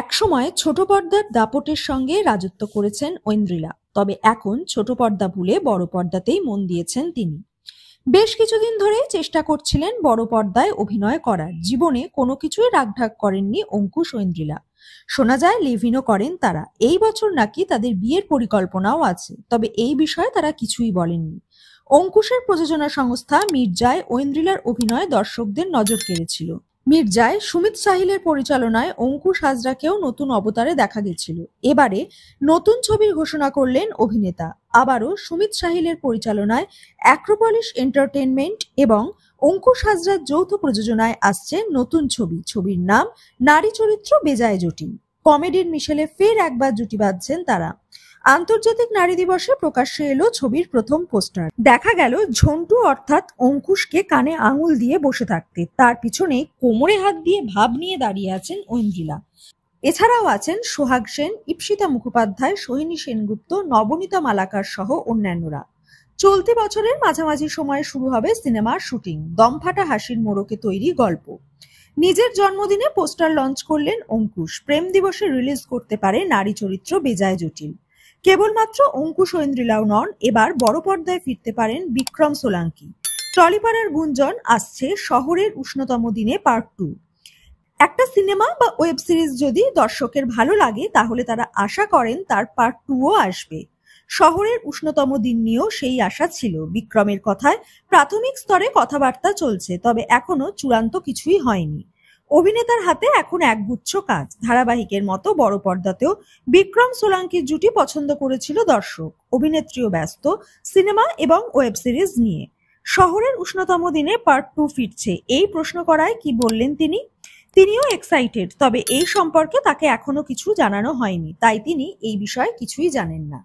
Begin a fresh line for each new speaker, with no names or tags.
একসময় ছোট পর্দার দাপটের সঙ্গে রাজত্ব করেছেন ঐন্দ্রিলা, তবে এখন ছোট পর্দা ভুলে বড় পর্দাতেই মন দিয়েছেন তিনি। বেশ কিছুদিন ধরেই চেষ্টা করছিলেন বড় পর্দায় অভিনয় করার। জীবনে কোনো কিছুই রাগঢাক করেননি অঙ্কুশ ঐন্দ্রিলা। শোনা যায় লিভ-ইনও করেন তারা। এই বছর নাকি তাদের বিয়ের পরিকল্পনাও আছে, তবে এই বিষয়ে তারা কিছুই বলেননি। অঙ্কুশের প্রযোজনা সংস্থা মির্জায় ঐন্দ্রিলার অভিনয় দর্শকদের নজর কেড়েছিল। মির্জায় সুমিত সাহিলের পরিচালনায় অঙ্কুশ হাজরাকেও নতুন অবতারে দেখা গেছিল। এবারে নতুন ছবির ঘোষণা করলেন অভিনেতা। আবারও সুমিত সাহিলের পরিচালনায় অ্যাক্রোপলিস এন্টারটেইনমেন্ট এবং অঙ্কুশ হাজরার যৌথ প্রযোজনায় আসছে নতুন ছবি। ছবির নাম নারী চরিত্র বেজায় জটিল। কমেডির মিশেলে ফের একবার জুটি বাঁধছেন তারা। আন্তর্জাতিক নারী দিবসে প্রকাশ্যে এলো ছবির প্রথম পোস্টার। দেখা গেল ঝন্টু অর্থাৎ অঙ্কুশকে কানে আঙুল দিয়ে বসে থাকতে, তার পিছনে কোমরে হাত দিয়ে ভাব নিয়ে দাঁড়িয়ে আছেন ঐন্দ্রিলা। এছাড়াও আছেন সোহাগ সেন, ইপ্সিতা মুখোপাধ্যায়, সোহিনী সেনগুপ্ত, নবনীতা মালাকার সহ অন্যান্যরা। চলতি বছরের মাঝামাঝি সময়ে শুরু হবে সিনেমার শুটিং। দমফাটা হাসির মোড়কে তৈরি গল্প। নিজের জন্মদিনে পোস্টার লঞ্চ করলেন অঙ্কুশ। প্রেম দিবসে রিলিজ করতে পারে নারী চরিত্র বেজায় জটিল। কেবলমাত্র অঙ্কুশ ঐন্দ্রিলাও নন, এবার বড় পর্দায় ফিরতে পারেন বিক্রম সোলাঙ্কি। টলিপাড়ার গুঞ্জন আসছে শহরের উষ্ণতম দিনে পার্ট 2। একটা সিনেমা বা ওয়েব সিরিজ যদি দর্শকের ভালো লাগে, তাহলে তারা আশা করেন তার পার্ট 2ও আসবে। শহরের উষ্ণতম দিন নিয়েও সেই আশা ছিল। বিক্রমের কথায় প্রাথমিক স্তরে কথাবার্তা চলছে, তবে এখনো চূড়ান্ত কিছুই হয়নি। অভিনেতার হাতে এখন একগুচ্ছ কাজ। ধারাবাহিকের মতো বড় পর্দাতেও বিক্রম সোলাঙ্কির জুটি পছন্দ করেছিল দর্শক। অভিনেত্রীও ব্যস্ত সিনেমা এবং ওয়েব সিরিজ নিয়ে। শহরের উষ্ণতম দিনে পার্ট 2 ফিরছে, এই প্রশ্ন করায় কি বললেন তিনিও এক্সাইটেড, তবে এই সম্পর্কে তাকে এখনো কিছু জানানো হয়নি, তাই তিনি এই বিষয়ে কিছুই জানেন না।